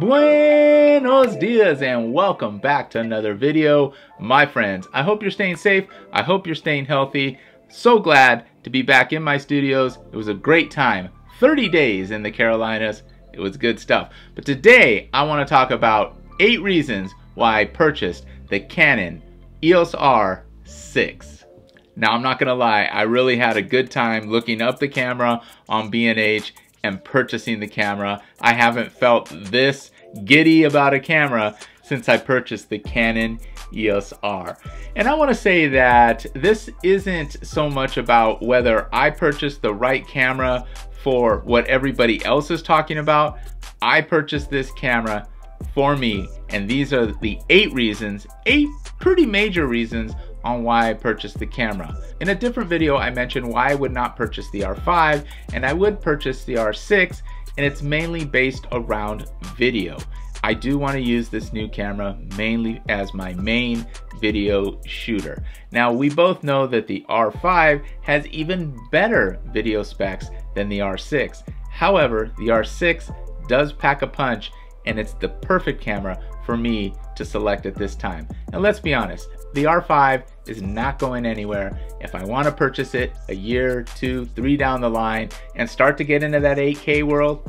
Buenos dias and welcome back to another video, my friends. I hope you're staying safe. I hope you're staying healthy. So glad to be back in my studios. It was a great time. 30 days in the Carolinas. It was good stuff. But today I want to talk about 8 reasons why I purchased the Canon EOS R6. Now I'm not gonna lie, I really had a good time looking up the camera on B&H and purchasing the camera. I haven't felt this giddy about a camera since I purchased the Canon EOS R. And I want to say that this isn't so much about whether I purchased the right camera for what everybody else is talking about. I purchased this camera for me, and these are the 8 reasons, 8 pretty major reasons on why I purchased the camera. In a different video, I mentioned why I would not purchase the R5 and I would purchase the R6, and it's mainly based around video. I do want to use this new camera mainly as my main video shooter. Now, we both know that the R5 has even better video specs than the R6. However, the R6 does pack a punch, and it's the perfect camera for me to select at this time. And let's be honest, the R5 is not going anywhere. If I want to purchase it a year, 2, 3 down the line and start to get into that 8K world,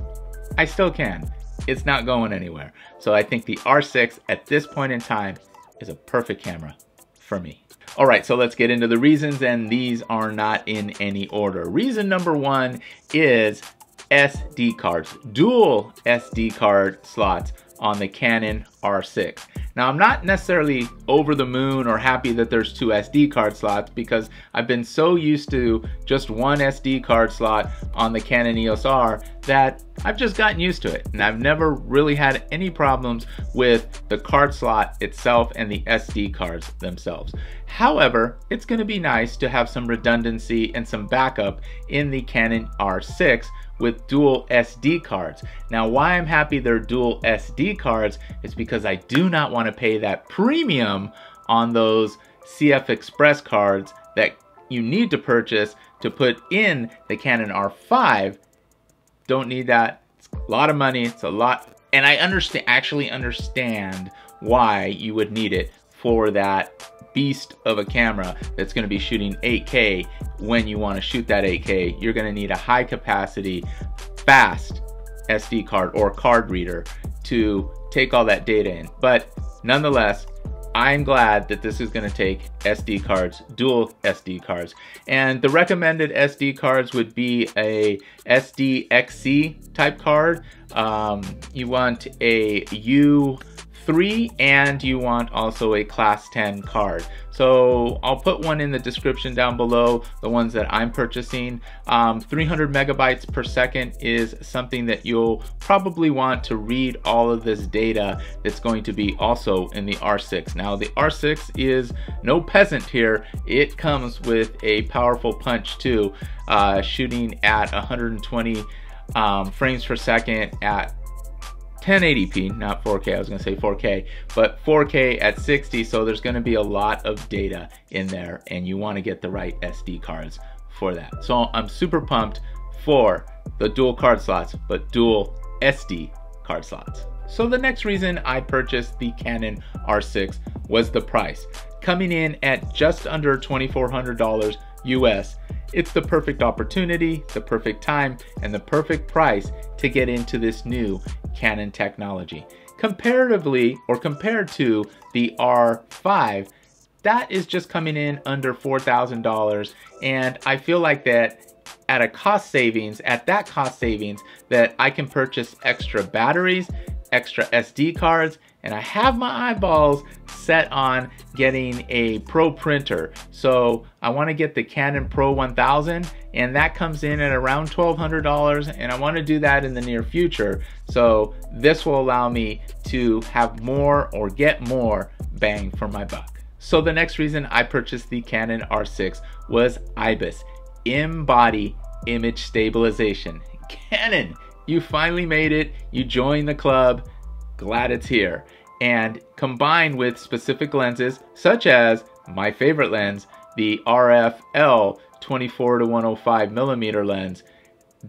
I still can. It's not going anywhere. So I think the R6 at this point in time is a perfect camera for me. All right, so let's get into the reasons, and these are not in any order. Reason number 1 is SD cards, dual SD card slots on the Canon R6. Now, I'm not necessarily over the moon or happy that there's 2 SD card slots, because I've been so used to just one SD card slot on the Canon EOS R that I've just gotten used to it, and I've never really had any problems with the card slot itself and the SD cards themselves. However, it's going to be nice to have some redundancy and some backup in the Canon R6 with dual SD cards. Now, why I'm happy they're dual SD cards is because I do not want to pay that premium on those CF Express cards that you need to purchase to put in the Canon R5. Don't need that. It's a lot of money. It's a lot, and I actually understand why you would need it for that beast of a camera that's going to be shooting 8K. When you want to shoot that 8K, you're going to need a high capacity, fast SD card or card reader to take all that data in. But nonetheless, I'm glad that this is going to take SD cards, dual SD cards. And the recommended SD cards would be a SDXC type card. You want a U3, and you want also a class 10 card. So I'll put one in the description down below, the ones that I'm purchasing. 300 megabytes per second is something that you'll probably want to read all of this data that's going to be also in the R6. Now, the R6 is no peasant here. It comes with a powerful punch too, shooting at 120 frames per second at 1080p, not 4K, I was gonna say 4K, but 4K at 60, so there's gonna be a lot of data in there, and you wanna get the right SD cards for that. So I'm super pumped for the dual card slots, but dual SD card slots. So the next reason I purchased the Canon R6 was the price. Coming in at just under $2,400 US, it's the perfect opportunity, the perfect time, and the perfect price to get into this new Canon technology. Comparatively, or compared to the R5, that is just coming in under $4,000, and I feel like that at that cost savings, that I can purchase extra batteries, extra SD cards, and I have my eyeballs set on getting a Pro printer. So I want to get the Canon Pro 1000, and that comes in at around $1,200, and I want to do that in the near future. So this will allow me to have more, or get more bang for my buck. So the next reason I purchased the Canon R6 was IBIS, in-body image stabilization. Canon, you finally made it. You joined the club. Glad it's here. And combined with specific lenses, such as my favorite lens, the RFL 24-105mm lens,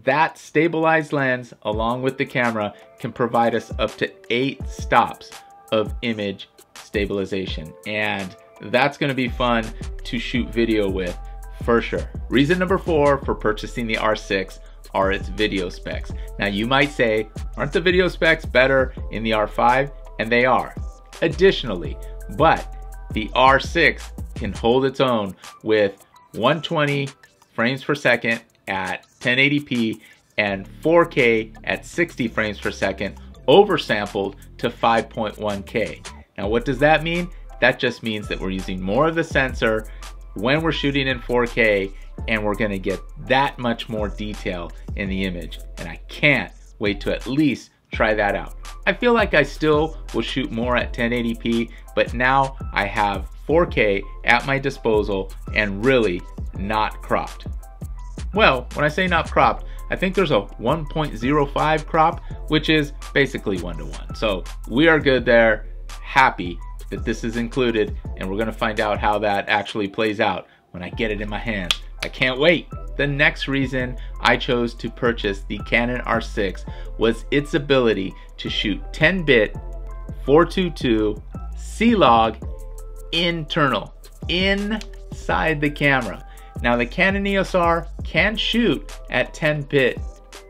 that stabilized lens along with the camera can provide us up to 8 stops of image stabilization, and that's going to be fun to shoot video with for sure. Reason number 4 for purchasing the R6 are its video specs. Now you might say, aren't the video specs better in the R5? And they are. Additionally, but the R6 can hold its own with 120 frames per second at 1080p and 4K at 60 frames per second oversampled to 5.1K. Now what does that mean? That just means that we're using more of the sensor when we're shooting in 4K, and we're gonna get that much more detail in the image. And I can't wait to at least try that out. I feel like I still will shoot more at 1080p, but now I have 4K at my disposal and really not cropped. Well, when I say not cropped, I think there's a 1.05 crop, which is basically 1:1. So we are good there. Happy that this is included, and we're gonna find out how that actually plays out when I get it in my hands. I can't wait. The next reason I chose to purchase the Canon R6 was its ability to shoot 10-bit 422 C-Log internal, inside the camera. Now the Canon EOS R can shoot at 10-bit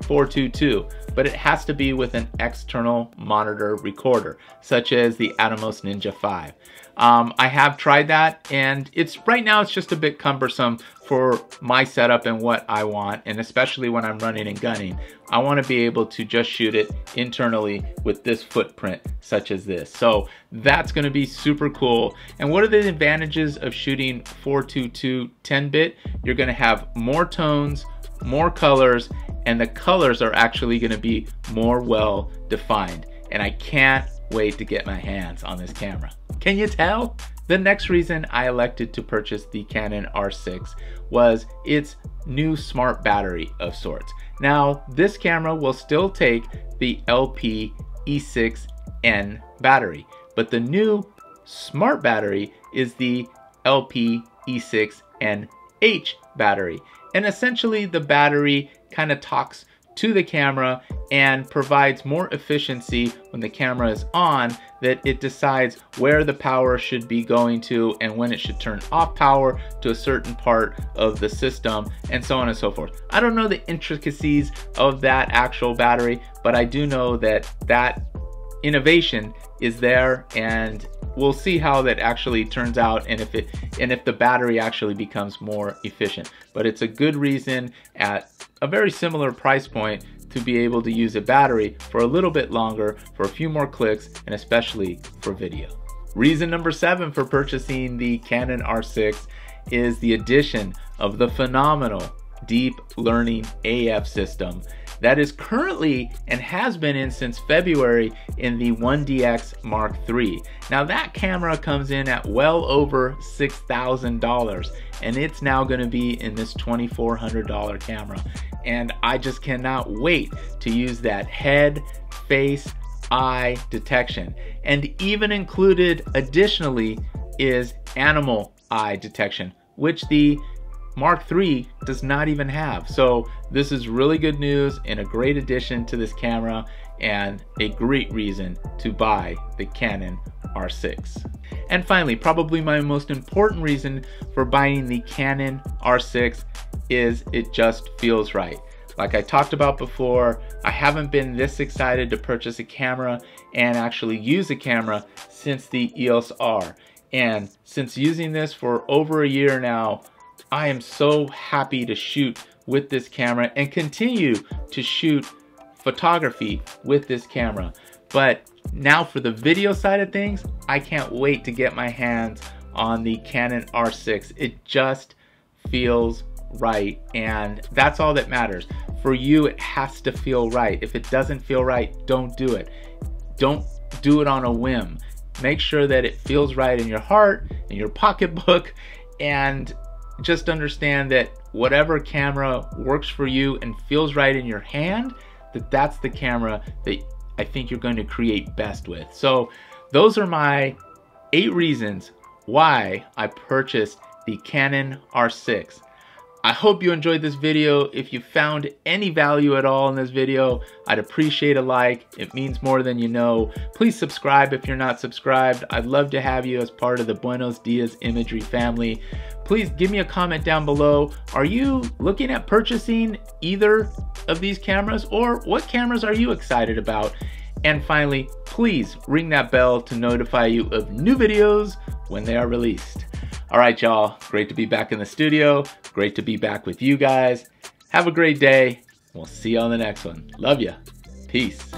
422, but it has to be with an external monitor recorder, such as the Atomos Ninja 5. I have tried that, and right now it's just a bit cumbersome for my setup and what I want, and especially when I'm running and gunning. I want to be able to just shoot it internally with this footprint, such as this. So that's going to be super cool. And what are the advantages of shooting 422 10-bit? You're going to have more tones, more colors, and the colors are actually going to be more well defined. And I can't wait to get my hands on this camera. Can you tell? The next reason I elected to purchase the Canon R6 was its new smart battery of sorts. Now, this camera will still take the LP E6N battery, but the new smart battery is the LP E6NH battery. And essentially the battery kind of talks to the camera and provides more efficiency when the camera is on, that it decides where the power should be going to and when it should turn off power to a certain part of the system, and so on and so forth. I don't know the intricacies of that actual battery, but I do know that that innovation is there, and we'll see how that actually turns out, and if the battery actually becomes more efficient. But it's a good reason at a very similar price point to be able to use a battery for a little bit longer, for a few more clicks, and especially for video. Reason number 7 for purchasing the Canon R6 is the addition of the phenomenal Deep Learning AF system that is currently and has been in since February in the 1DX Mark III. Now that camera comes in at well over $6,000, and it's now going to be in this $2,400 camera. And I just cannot wait to use that head, face, eye detection. And even included additionally is animal eye detection, which the Mark III does not even have. So this is really good news and a great addition to this camera, and a great reason to buy the Canon R6. And finally, probably my most important reason for buying the Canon R6 is it just feels right. Like I talked about before, I haven't been this excited to purchase a camera and actually use a camera since the EOS R. And since using this for over a year now, I am so happy to shoot with this camera and continue to shoot photography with this camera. But now for the video side of things, I can't wait to get my hands on the Canon R6. It just feels right, and that's all that matters. For you, it has to feel right. If it doesn't feel right, don't do it. Don't do it on a whim. Make sure that it feels right in your heart, in your pocketbook, and just understand that whatever camera works for you and feels right in your hand, that's the camera that I think you're going to create best with. So those are my 8 reasons why I purchased the Canon R6. I hope you enjoyed this video. If you found any value at all in this video, I'd appreciate a like. It means more than you know. Please subscribe if you're not subscribed. I'd love to have you as part of the Buenos Dias Imagery family. Please give me a comment down below. Are you looking at purchasing either of these cameras, or what cameras are you excited about? And finally, please ring that bell to notify you of new videos when they are released. All right, y'all, great to be back in the studio. Great to be back with you guys. Have a great day. We'll see you on the next one. Love ya. Peace.